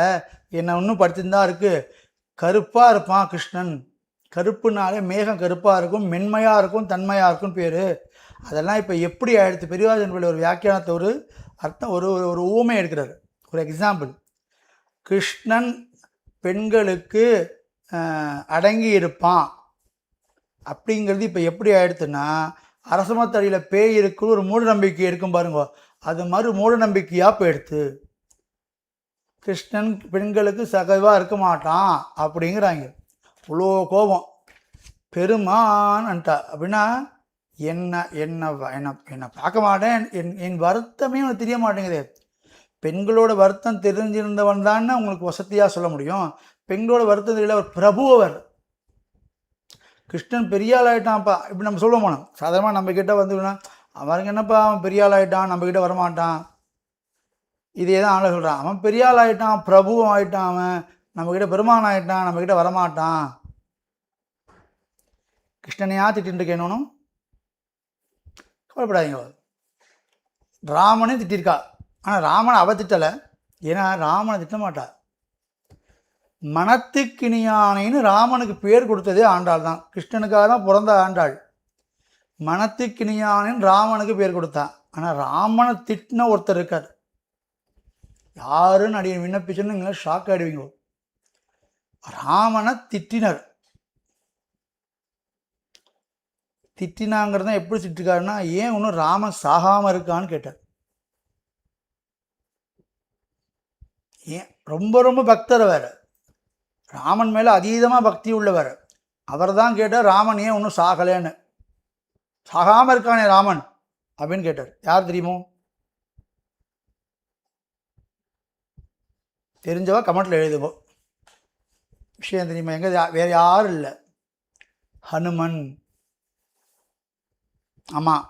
என்னை இன்னும் படுத்திருந்தான் இருக்குது. கருப்பாக இருப்பான் கிருஷ்ணன். கருப்புனாலே மேகம் கருப்பாக இருக்கும், மென்மையாக இருக்கும், தன்மையாக இருக்கும் பேர். அதெல்லாம் இப்போ எப்படி ஆயிடுத்து? பெரியவாஜன் ஒரு வியாக்கியானத்தை ஒரு அர்த்தம் ஒரு ஊமை எடுக்கிறார். ஒரு எக்ஸாம்பிள், கிருஷ்ணன் பெண்களுக்கு அடங்கி இருப்பான் அப்படிங்கிறது இப்போ எப்படி ஆயிடுத்துன்னா, அரசமத்தடியில் பேய் இருக்குன்னு ஒரு மூட நம்பிக்கை இருக்கும் பாருங்க, அது மாதிரி மூட நம்பிக்கையாக போயிடுத்து. கிருஷ்ணன் பெண்களுக்கு சகவாக இருக்க மாட்டான் அப்படிங்கிறாங்க. இவ்வளோ கோபம். பெருமான்ட்டா அப்படின்னா என்ன என்ன என்ன என்னை பார்க்க மாட்டேன், என் வருத்தமே உனக்கு தெரிய மாட்டேங்குது. பெண்களோட வருத்தம் தெரிஞ்சிருந்தவன் தானே உங்களுக்கு வசதியாக சொல்ல முடியும். பெண்களோட வருத்தம் தெரியல, அவர் பிரபு. அவர் கிருஷ்ணன் பெரிய ஆள் ஆகிட்டான்ப்பா இப்படி நம்ம சொல்ல போனோம். சாதாரணமாக நம்மக்கிட்ட வந்துன்னா அவனுக்கு என்னப்பா அவன் பெரிய ஆள் ஆகிட்டான், நம்மக்கிட்ட வரமாட்டான், இதே தான் ஆளை சொல்கிறான். அவன் பெரிய ஆள் ஆகிட்டான், பிரபுவும் ஆகிட்டான், அவன் நம்மக்கிட்ட பெருமான் ஆகிட்டான், நம்மக்கிட்ட வரமாட்டான். கிருஷ்ணனையா திட்டின்னு கேட்கணும், கவலைப்படாதீங்க. ராமனே திட்டிருக்கா, ஆனால் ராமனை அவ திட்டலை. ஏன்னா ராமனை திட்ட மாட்டாள். மனத்துக்கினியானைன்னு ராமனுக்கு பேர் கொடுத்ததே ஆண்டாள் தான். கிருஷ்ணனுக்காக தான் பிறந்த ஆண்டாள். மனத்துக்கினியானைன்னு ராமனுக்கு பேர் கொடுத்தான். ஆனால் ராமனை திட்டின ஒருத்தர் இருக்கார். யாருன்னு அடியை விண்ணப்பிச்சுன்னு நீங்களே ஷாக் ஆகிடுவீங்க. ராமனை திட்டினர். திட்டினாங்கிறத எப்படி திட்டிருக்காருன்னா, ஏன் இன்னும் ராமன் சாகாமல் இருக்கான்னு கேட்டார். ஏன் ரொம்ப ரொம்ப பக்தர் வேறு, ராமன் மேலே அதீதமாக பக்தி உள்ளவர். அவர் தான் கேட்டார், ராமன் ஏன் ஒன்றும் சாகலேன்னு, சாகாமல் இருக்கானே ராமன் அப்படின்னு கேட்டார். யார் தெரியுமோ? தெரிஞ்சவா கமெண்ட்டில் எழுதுவோம். விஷயம் தெரியுமா? எங்கே வேறு யாரும் இல்லை, ஹனுமன். ஆமாம்,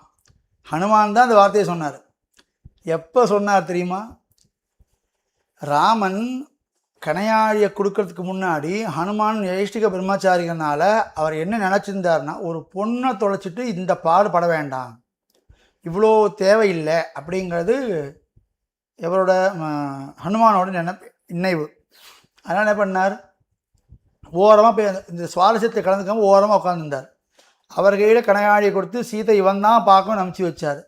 ஹனுமான் தான் அந்த வார்த்தையை சொன்னார். எப்போ சொன்னார் தெரியுமா? ராமன் கணையாழியை கொடுக்கறதுக்கு முன்னாடி ஹனுமான் ஏஷ்டிக பிரம்மச்சாரிகனால அவர் என்ன நினச்சிருந்தார்னா, ஒரு பொண்ணை தொலைச்சிட்டு இந்த பாடுபட வேண்டாம், இவ்வளோ தேவையில்லை அப்படிங்கிறது இவரோட ஹனுமானோட நினைவு. அதனால் என்ன பண்ணார், ஓரமாக போய் இந்த சுவாரஸ்யத்தை கலந்துக்காமல் ஓரமாக உட்காந்துருந்தார். அவர் கையில் கணையாழியை கொடுத்து சீதை இவன் தான் பார்க்கணும்னு அனுப்பிச்சி வச்சார்.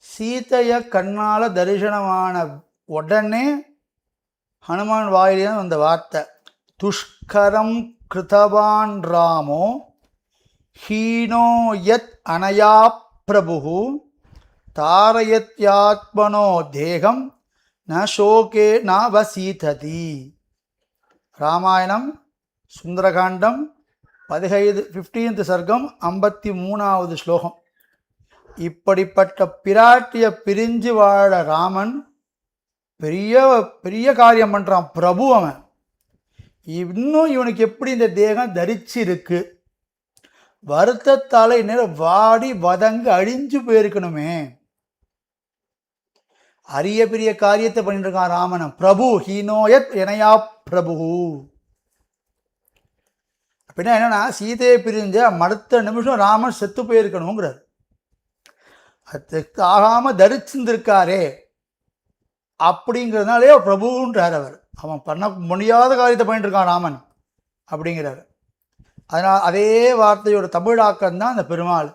சீதையை கண்ணால் தரிசனமான உடனே ஹனுமான் வாயிலே வந்த வார்த்தை, துஷ்கரம் கிருதவான் ராமோ ஹீனோ யத் அனயா பிரபு தாரயத்யாத்மனோ தேகம் ந சோகே ந வசீததி. ராமாயணம் சுந்தரகாண்டம் 15th சர்க்கம் 53வது ஸ்லோகம். இப்படிப்பட்ட பிராட்டிய பிரிஞ்சு வாழ ராமன் பெரிய பெரிய காரியம் பண்ணுறான். பிரபு அவன். இன்னும் இவனுக்கு எப்படி இந்த தேகம் தரிச்சிருக்கு? வருத்தத்தால் இந்நேரம் வாடி வதங்கு அழிஞ்சு போயிருக்கணுமே. அரிய பெரிய காரியத்தை பண்ணிட்டு இருக்கான் ராமன். பிரபு ஹீனோயத் எனயா பிரபு. அப்படின்னா என்னன்னா, சீதையை பிரிஞ்ச அடுத்த நிமிஷம் ராமன் செத்து போயிருக்கணுங்கிறார். அது ஆகாம தரிச்சிருந்திருக்காரே அப்படிங்கிறதுனாலே பிரபுன்றார் அவர். அவன் பண்ண முடியாத காரியத்தை பண்ணிட்டு இருக்கான் ராமன் அப்படிங்கிறார். அதனால் அதே வார்த்தையோட தமிழாக்கம் தான் அந்த பெருமாள்.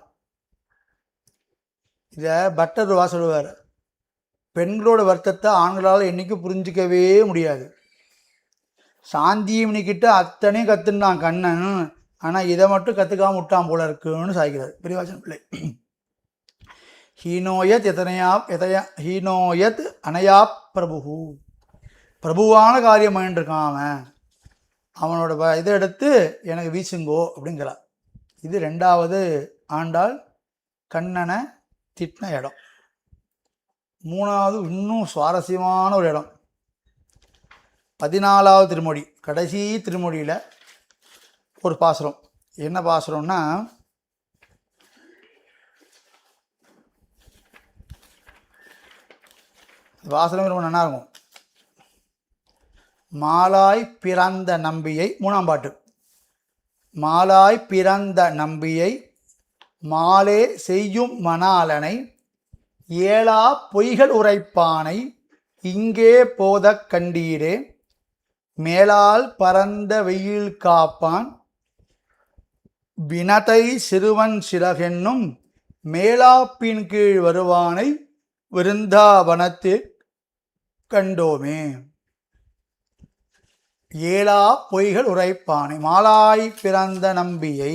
இதை பட்டர் சொல்லுவார், பெண்களோட வருத்தத்தை ஆண்களால் என்றைக்கும் புரிஞ்சிக்கவே முடியாது. சாந்தியம்னிக்கிட்ட அத்தனையும் கற்றுனான் கண்ணன், ஆனால் இதை மட்டும் கற்றுக்காம விட்டான் போல இருக்குன்னு சாய்க்கிறார் பெரியவாசன் பிள்ளை. ஹீனோயத் ஹீனோயத் அனயா பிரபு. பிரபுவான காரியம் பண்ணிட்டு இருக்கான் அவன். அவனோட இதை எடுத்து எனக்கு வீசுங்கோ அப்படிங்கிறார். இது 2வது ஆண்டாள் கண்ணனை திட்டின இடம். 3வது இன்னும் சுவாரஸ்யமான ஒரு இடம், 14வது திருமொழி, கடைசி திருமொழியில் ஒரு பாசுரம். என்ன பாசுரம்னா, வாசனம் ரொம்ப நல்லா இருக்கும். மாலாய் பிறந்த நம்பியை, 3ஆம் பாட்டு. மாலாய் பிறந்த நம்பியை மாலே செய்யும் மணாலனை ஏழா பொய்கள் உரைப்பானை இங்கே போதக் கண்டீரே மேலால் பரந்த வெயில் காப்பான் வினதை சிறுவன் சிறகென்னும் மேலாப்பின் கீழ் வருவானை விருந்தாவனத்தில் கண்டோமே. ஏழா பொய்கள் உரைப்பானை. மாலாய் பிறந்த நம்பியை.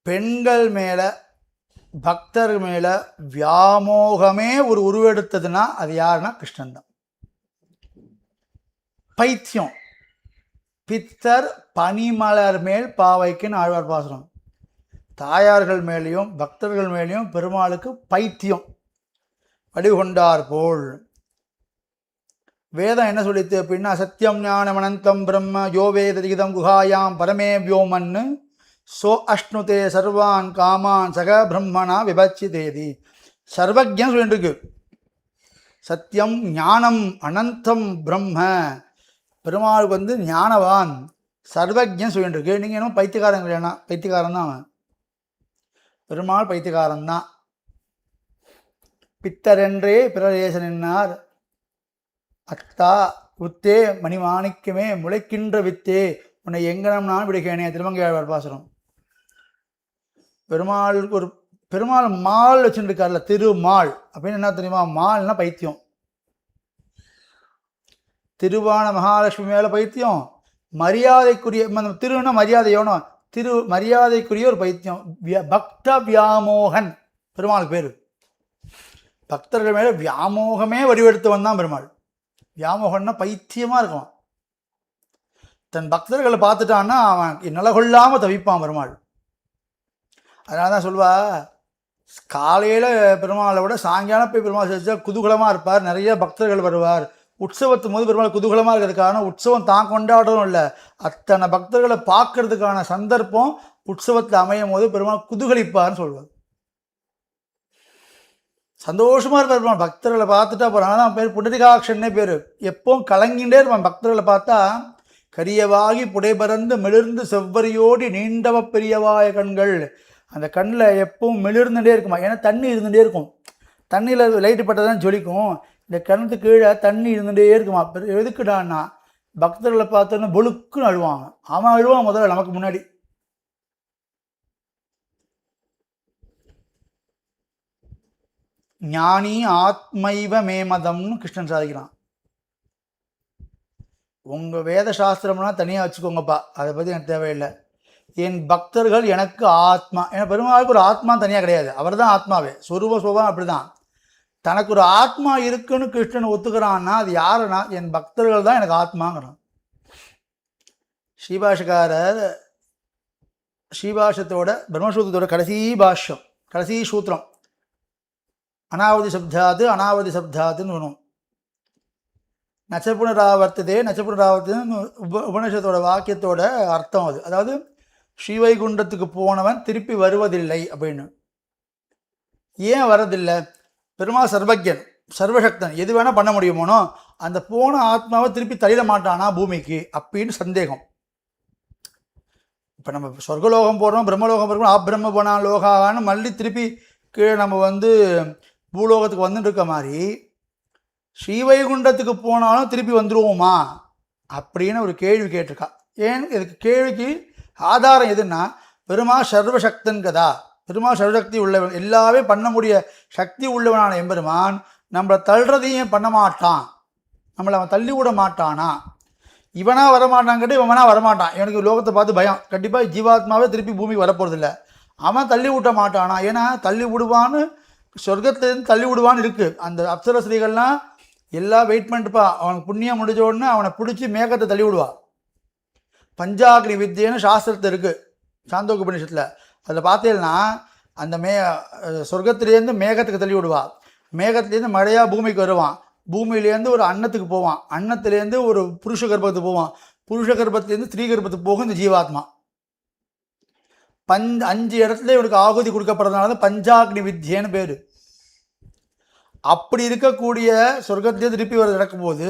பெண்கள் மேலே பக்தர்கள் மேலே வியாமோகமே ஒரு உருவெடுத்ததுன்னா அது யாருன்னா கிருஷ்ணன் தான். பைத்தியம். பித்தர் பனிமலர் மேல் பாவைக்குன்னு ஆழ்வார் பாசுரம். தாயார்கள் மேலேயும் பக்தர்கள் மேலேயும் பெருமாளுக்கு பைத்தியம் வடிகொண்டார் போல். வேதம் என்ன சொல்லித்து அப்படின்னா, சத்தியம் ஞானம் அனந்தம் பிரம்ம யோ வேததிகிதம் குஹாயாம் பரமே வியோமன்னு சோ அஷ்ணுதே சர்வான் காமான் சக பிரம்மனா விபச்சிதேதி. சர்வஜன் சொல்லிட்டு இருக்கு. சத்தியம் ஞானம் அனந்தம் பிரம்ம. பெருமாளுக்கு ஞானவான் சர்வஜன் சொல்லிட்டு இருக்கு. நீங்கள் என்ன பைத்தியக்காரன் இல்லைன்னா? பைத்தியக்காரன் தான் அவன். பெருமாள் பைத்தியக்காரன் தான். பித்தரென்றே பிறரேசன் என்னார் அத்தா உத்தே மணிமாணிக்கமே முளைக்கின்ற வித்தே உன்னை எங்கனம் நான் விடுகிறேனே. திருமங்கையாழ்வார் பாசுரம். பெருமாளுக்கு ஒரு பெருமாள் மால் வச்சுருக்கார்ல, திருமால் அப்படின்னு என்ன தெரியுமா? மால்னா பைத்தியம். திருவான மகாலட்சுமி மேலே பைத்தியம். மரியாதைக்குரிய திருன்னா மரியாதையோனோ, மரியாதைக்குரிய ஒரு பைத்தியம். பக்த வியாமோகன் பெருமாளுக்கு பேர். பக்தர்கள் மேலே வியாமோகமே வடிவெடுத்தவன் தான் பெருமாள். வியாமோகன்னா பைத்தியமாக இருக்கும். தன் பக்தர்களை பார்த்துட்டான்னா அவன் நில கொள்ளாமல் தவிப்பான் பெருமாள். அதனால தான் சொல்வா, காலையில் பெருமாளை விட சாயங்காலம் போய் பெருமாள் செஞ்சா குதூகலமாக இருப்பார், நிறைய பக்தர்கள் வருவார். உற்சவத்தும் போது பெருமாள் குதூகலமாக இருக்கிறதுக்கான உற்சவம் தான் கொண்டாடணும் இல்லை, அத்தனை பக்தர்களை பார்க்கறதுக்கான சந்தர்ப்பம் உற்சவத்தில் அமையும் போது பெருமாள் குதூகலிப்பார்னு சொல்வார். சந்தோஷமாக இருப்பார் பெருமாள். பக்தர்களை பார்த்துட்டா போகிறான். ஆனால் பேர் புடரிகாட்சன்னே பேர். எப்பவும் கலங்கின்றே இருப்பான். பக்தர்களை பார்த்தா கரியவாகி புடைபறந்து மெளிர்ந்து செவ்வரியோடி நீண்டவ பெரியவாய கண்கள். அந்த கண்ணில் எப்பவும் மெளிர்ந்துட்டே இருக்குமா. ஏன்னா தண்ணி இருந்துகிட்டே இருக்கும். தண்ணியில் லைட்டு பட்டதான் ஜொலிக்கும். இந்த கணத்துக்கு கீழே தண்ணி இருந்துகிட்டே இருக்குமா. எதுக்குடான்னா பக்தர்களை பார்த்தோன்னா பொழுக்குன்னு அழுவாங்க. அவன் அழுவான் முதல்ல நமக்கு முன்னாடி. ஞானி ஆத்மைவ மேமதம்னு கிருஷ்ணன் சாதிக்கிறான். உங்கள் வேத சாஸ்திரம்லாம் தனியாக வச்சுக்கோங்கப்பா, அதை பற்றி எனக்கு தேவையில்லை. என் பக்தர்கள் எனக்கு ஆத்மா. ஏன்னா பெருமாளுக்கு ஒரு ஆத்மா தனியாக கிடையாது, அவர் தான் ஆத்மாவே. சொரூப சோபம் அப்படி தான். தனக்கு ஒரு ஆத்மா இருக்குன்னு கிருஷ்ணன் ஒத்துக்கிறான்னா அது யாருன்னா என் பக்தர்கள் தான் எனக்கு ஆத்மாங்கிறான். ஸ்ரீபாஷக்காரர் ஸ்ரீபாஷத்தோட பிரம்மசூத்திரத்தோட கடைசி சூத்திரம் அனாவதி சப்தாத்து அனாவதி வரும். நச்சப்புனராவர்த்ததுன்னு உபநிஷத்தோட வாக்கியத்தோட அர்த்தம் அது. அதாவது ஸ்ரீவைகுண்டத்துக்கு போனவன் திருப்பி வருவதில்லை அப்படின்னு. ஏன் வரதில்லை? பெருமாள் சர்வஜன் சர்வசக்தன், எது வேணால் பண்ண முடியுமோனோ அந்த போன ஆத்மாவை திருப்பி தள்ளிட மாட்டானா பூமிக்கு அப்படின்னு சந்தேகம். இப்போ நம்ம சொர்க்கலோகம் போகிறோம், பிரம்மலோகம் போகிறோம், பிரம்ம போனா லோகான்னு மல்லி திருப்பி கீழே நம்ம பூலோகத்துக்கு வந்துட்டு இருக்க மாதிரி ஸ்ரீவைகுண்டத்துக்கு போனாலும் திருப்பி வந்துடுவோமா அப்படின்னு ஒரு கேள்வி கேட்டிருக்கா. ஏன் இதுக்கு கேள்விக்கு ஆதாரம் எதுன்னா பெருமாள் சர்வசக்தன் கதா. பெருமாள் சர்வசக்தி உள்ளவன், எல்லாமே பண்ண முடிய சக்தி உள்ளவனான எம்பெருமான் நம்மளை தள்ளுறதையும் பண்ண மாட்டான், நம்மளை அவன் தள்ளி விட மாட்டானா? இவனா வரமாட்டான் கேட்டு இவனா வரமாட்டான். எனக்கு லோகத்தை பார்த்து பயம், கண்டிப்பாக ஜீவாத்மாவே திருப்பி பூமிக்கு வரப்போகிறதில்ல. அவன் தள்ளி விட்ட மாட்டானா? ஏன்னா தள்ளி விடுவான்னு சொர்க்கத்துலேருந்து தள்ளி விடுவான்னு இருக்குது. அந்த அப்சரஸ்ரீகள்லாம் எல்லாம் வெயிட் பண்ணிட்டுப்பா, அவனுக்கு புண்ணியம் முடிஞ்ச உடனே அவனை பிடிச்சி மேகத்தை தள்ளி விடுவான். பஞ்சாக்னி வித்தியன்னு சாஸ்திரத்தை இருக்குது சாந்தோக்கு உபநிஷத்தில். அதில் பார்த்தீங்கன்னா அந்த சொர்க்கத்திலேருந்து மேகத்துக்கு தள்ளி விடுவான், மேகத்துலேருந்து மழையாக பூமிக்கு வருவான், பூமியிலேருந்து ஒரு அன்னத்துக்கு போவான், அன்னத்துலேருந்து ஒரு புருஷ கர்ப்பத்துக்கு போவான், புருஷ கர்ப்பத்துலேருந்து ஸ்திரீ கர்ப்பத்துக்கு போகும் இந்த ஜீவாத்மா. 5 இடத்துல இவனுக்கு ஆகுதி கொடுக்கப்படுறதுனால தான் பஞ்சாக்னி வித்தியன்னு பேர். அப்படி இருக்கக்கூடிய சொர்க்கத்திலே திருப்பி வர நடக்கும்போது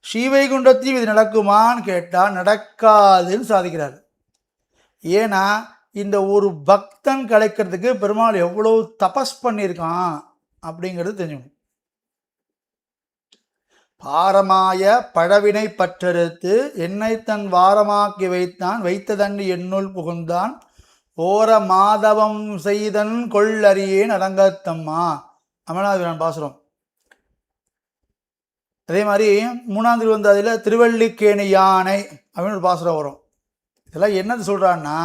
ஸ்ரீவைகுண்டத்தையும் இது நடக்குமான்னு கேட்டால் நடக்காதுன்னு சாதிக்கிறார். ஏன்னா இந்த ஒரு பக்தன் கிடைக்கிறதுக்கு பெருமாள் எவ்வளோ தபஸ் பண்ணியிருக்கான் அப்படிங்கிறது தெரிஞ்சுக்கணும். பாரமாய பழவினை பற்றறுத்து என்னை தன் வாரமாக்கி வைத்தான், வைத்ததன் என்னுள் புகுந்தான், ஓர மாதவம் செய்தன் கொள்ளறியேன் அடங்கத்தம்மா. அமலாதிரான் பாசுரம். அதே மாதிரி 3ஆம் திருவந்தாதியில் திருவள்ளிக்கேணி யானை அப்படின்னு ஒரு பாசுரம் வரும். இதெல்லாம் என்னது சொல்கிறான்னா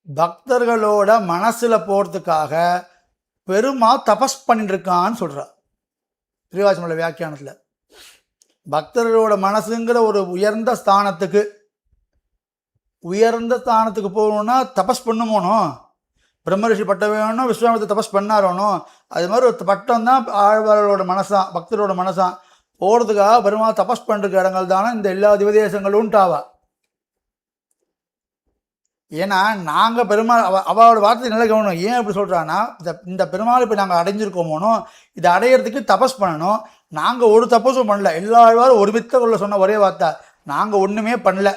பக்தர்களோட மனசில் போகிறதுக்காக பெருமாள் தபஸ் பண்ணிட்டு இருக்கான்னு சொல்கிறார் திருவாசமலை வியாக்கியானத்தில். பக்தர்களோட மனசுங்கிற ஒரு உயர்ந்த ஸ்தானத்துக்கு போகணுன்னா தபஸ் பண்ணுமோனோ, பிரம்மரிஷி பட்டம் வேணும், விஸ்வாமித்திர தபஸ் பண்ணாரோனோ, அது மாதிரி ஒரு பட்டம் தான் ஆழ்வார்களோட மனசான், பக்தரோட மனசான். போகிறதுக்காக பெருமாள் தபஸ் பண்ணுற இடங்கள் தானே இந்த எல்லா திவதேசங்களும் உண்டாவா. ஏன்னா நாங்கள் பெருமாள் அவளோட வார்த்தை நல்ல கவனம். ஏன் அப்படி சொல்கிறான்னா இந்த பெருமாள் இப்போ நாங்கள் அடைஞ்சிருக்கோமோனோ, இதை அடையிறதுக்கு தபஸ் பண்ணணும். நாங்கள் ஒரு தபஸும் பண்ணல. எல்லா ஆழ்வாரும் ஒருமித்த கொள்ள சொன்ன ஒரே வார்த்தை, நாங்கள் ஒன்றுமே பண்ணல.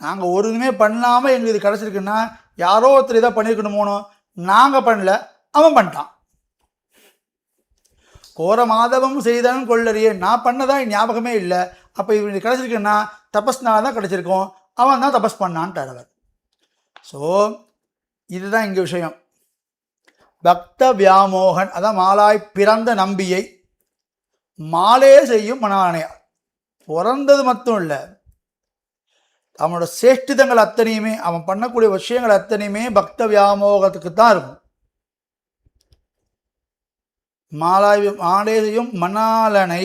நாங்கள் ஒன்றுமே பண்ணாமல் எங்களுக்கு இது கிடச்சிருக்குன்னா யாரோ ஒருத்தர் இதாக பண்ணியிருக்கணுமோனோ, நாங்கள் பண்ணல, அவன் பண்ணிட்டான். கோர மாதவம் செய்தான்னு கொள்ளறியே, நான் பண்ணதான் ஞாபகமே இல்லை. அப்போ இவனுக்கு கிடச்சிருக்குன்னா தபஸ்னால தான் கிடச்சிருக்கோம், அவன் தான் தபஸ் பண்ணான்ட்டார் அவர். ஸோ இதுதான் இங்கே விஷயம். பக்த வியாமோகன், அதான் மாலாய் பிறந்த நம்பியை மாலே செய்யும் மனானையா. பிறந்தது மட்டும் இல்லை, அவனோட சேஷ்டிதங்கள் அத்தனையுமே, அவன் பண்ணக்கூடிய விஷயங்கள் அத்தனையுமே பக்த வியாமோகத்துக்கு தான் இருக்கும். மாலே செய்யும் மணாலனை,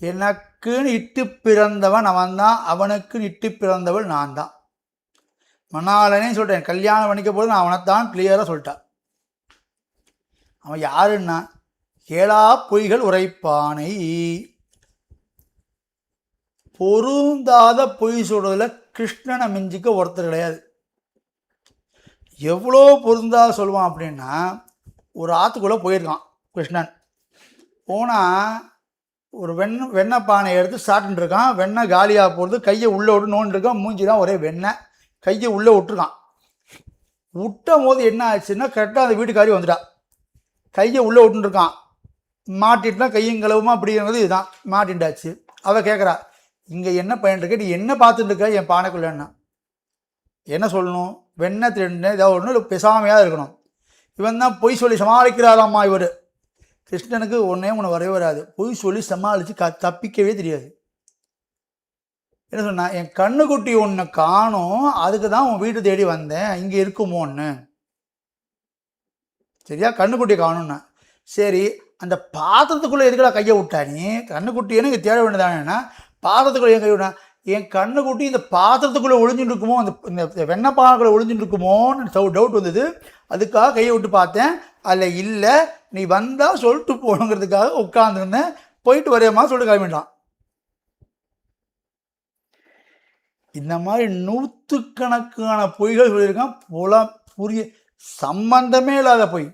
எனக்குன்னு இட்டு பிறந்தவன் அவன் தான், அவனுக்கு இட்டு பிறந்தவள் நான் தான். மணாலனே சொல்லிட்டேன், கல்யாணம் பண்ணிக்க போது நான் அவனைத்தான் கிளியராக சொல்லிட்டான். அவன் யாருன்னா கேளா பொய்கள் உரைப்பானை. பொருந்தாத பொய் சொல்றதுல கிருஷ்ணனை மிஞ்சிக்க ஒருத்தர் கிடையாது. எவ்வளோ பொருந்தாத சொல்லுவான் அப்படின்னா, ஒரு ஆற்றுக்குள்ளே போயிருக்கான் கிருஷ்ணன். போனால் ஒரு வெண்ணெய் பானையை எடுத்து சாப்பிட்டு இருக்கான். வெண்ணெய் காலியாக போகிறது, கையை உள்ளே விட்டு நோண்டிருக்கான். மூஞ்சி தான் ஒரே வெண்ணெய், கையை உள்ளே விட்டுருக்கான். விட்டும் போது என்ன ஆச்சுன்னா கரெக்டாக அந்த வீட்டுக்காரி வந்துட்டா. கையை உள்ளே விட்டுருக்கான், மாட்டிட்டுனா கையும் கலவுமா அப்படிங்கிறது இதுதான், மாட்டின்டாச்சு. அவள் கேட்குறா, இங்கே என்ன பண்ணிட்டுருக்க, நீ என்ன பார்த்துட்டு இருக்க என் பானைக்குள்ளேன்னா? என்ன சொல்லணும்? வெண்ணெய் திருடுன்னு ஏதாவது ஒன்று பேசாமையாக இருக்கணும். இவன் தான் பொய் சொல்லி சமாளிக்கிறாராம்மா இவர். கிருஷ்ணனுக்கு ஒன்றே ஒன்று வரவே வராது, பொய் சொல்லி சமாளித்து தப்பிக்கவே தெரியாது. என்ன சொன்னா, என் கண்ணுக்குட்டி ஒன்று காணும், அதுக்கு தான் உன் வீட்டு தேடி வந்தேன், இங்கே இருக்குமோன்னு. சரியா, கண்ணுக்குட்டி காணும்னா சரி, அந்த பாத்திரத்துக்குள்ளே எதுக்குடா கையை விட்டா நீ? கண்ணுக்குட்டின்னு இங்கே தேட வேண்டியதானேன்னா பாத்திரத்துக்குள்ளே ஏன் கை விட்டா? என் கண்ணுக்குட்டி இந்த பாத்திரத்துக்குள்ளே ஒளிஞ்சுட்டு இருக்குமோ, இந்த வெண்ணெய் பானைக்குள்ளே ஒளிஞ்சுட்டு இருக்குமோன்னு டவுட் வந்தது. அதுக்காக கையை விட்டு பார்த்தேன், அதில் இல்லை. நீ வந்தால் சொல்லிட்டு போகணுங்கிறதுக்காக உட்காந்துருந்தேன். போயிட்டு வரையமா சொல்லிட்டு கிளம்பிட்டான். இந்த மாதிரி நூற்றுக்கணக்கான பொய்கள் சொல்லியிருக்கான். புரிய சம்பந்தமே இல்லாத பொய்.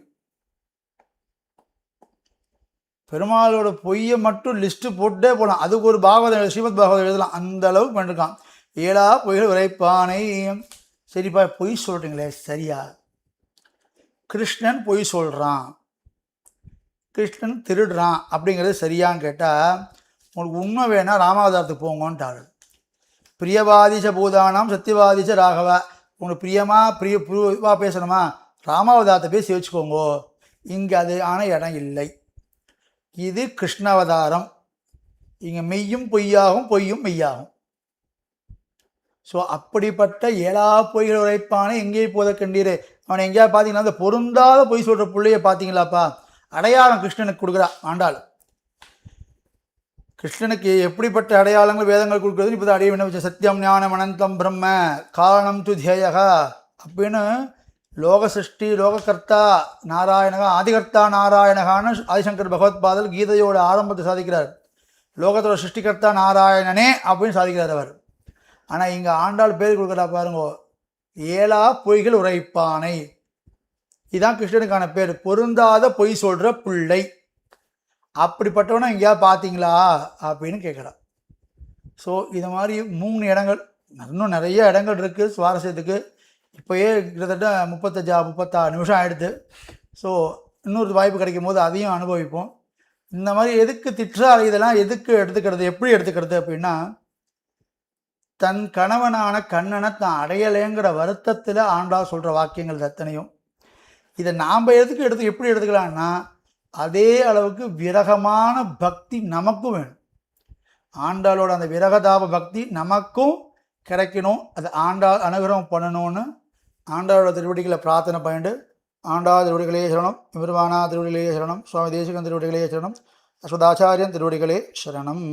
பெருமாளோட பொய்யை மட்டும் லிஸ்ட்டு போட்டே போகலாம். அதுக்கு ஒரு பாகவதம், ஸ்ரீமத் பாகவதம் எழுதலாம். அந்த அளவுக்கு பண்ணிருக்கான். 7 பொய்கள் உரைப்பானை. சரிப்பா, பொய் சொல்கிறீங்களே சரியா? கிருஷ்ணன் பொய் சொல்கிறான், கிருஷ்ணன் திருடுறான் அப்படிங்கிறது சரியான்னு கேட்டால், உங்களுக்கு உண்மை வேணால் ராமாவதாரத்துக்கு போங்கன்ட்டாரு. பிரியவாதிச்ச பூதானாம் சத்தியவாதிச்ச ராகவா. உங்களுக்கு பிரியமாக பேசணுமா, ராமாவதாரத்தை போய் சேவிச்சுக்கோங்கோ. இங்கே அது ஆன இடம் இல்லை. இது கிருஷ்ணாவதாரம். இங்கே மெய்யும் பொய்யாகும், பொய்யும் மெய்யாகும். ஸோ அப்படிப்பட்ட 7 பொய்கள் உரைப்பானே எங்கேயே போத கண்டீரே. அவனை எங்கேயா பார்த்தீங்கன்னா, அந்த பொருந்தாத பொய் சொல்கிற பிள்ளைய பார்த்தீங்களாப்பா, அடையாளம் கிருஷ்ணனுக்கு கொடுக்குறா ஆண்டாள். கிருஷ்ணனுக்கு எப்படிப்பட்ட அடையாளங்கள் வேதங்கள் கொடுக்குறது? இப்போ தான் அடைய விண்ணப்பிச்ச சத்தியம் ஞானம் அனந்தம் பிரம்ம காரணம் து தியேயகா அப்படின்னு லோக சிருஷ்டி லோககர்த்தா நாராயணகா ஆதிகர்த்தா நாராயணகான்னு ஆதிசங்கர் பகவத்பாதல் கீதையோட ஆரம்பத்தை சாதிக்கிறார். லோகத்தோட சிருஷ்டிகர்த்தா நாராயணனே அப்படின்னு சாதிக்கிறார் அவர். ஆனால் இங்கே ஆண்டாள் பேர் கொடுக்குறா பாருங்கோ, 7 பொய்கள் உரைப்பானை. இதுதான் கிருஷ்ணனுக்கான பேர், பொருந்தாத பொய் சொல்கிற பிள்ளை. அப்படிப்பட்டவனை எங்கேயா பார்த்தீங்களா அப்படின்னு கேட்குறான். ஸோ இது மாதிரி 3 இடங்கள், இன்னும் நிறைய இடங்கள் இருக்குது சுவாரஸ்யத்துக்கு. இப்போயே கிட்டத்தட்ட 36 நிமிஷம் ஆகிடுது. ஸோ இன்னொரு வாய்ப்பு கிடைக்கும் போது அதையும் அனுபவிப்போம். இந்த மாதிரி எதுக்கு திட்டுறாரு, இதெல்லாம் எதுக்கு எடுத்துக்கிறது, எப்படி எடுத்துக்கிறது அப்படின்னா, தன் கணவனான கண்ணனை தான் அடையலைங்கிற வருத்தத்தில் ஆண்டாள் சொல்கிற வாக்கியங்கள் அத்தனையும். இதை நாம் எப்படி எடுத்துக்கலாம்னா, அதே அளவுக்கு விரகமான பக்தி நமக்கும் வேணும். ஆண்டாளோட அந்த விரகதாப பக்தி நமக்கும் கிடைக்கணும். அது ஆண்டாள் அனுகிரகம் பண்ணணும்னு ஆண்டாளோட திருவடிகளை பிரார்த்தனை பண்ணிட்டு, ஆண்டாள் திருவடிகளே சரணம், நிர்வாணா திருவடிகளே சரணம், சுவாமி தேசிகன் திருவடிகளே சரணம், அஸ்வதாச்சாரியன் திருவடிகளே சரணம்.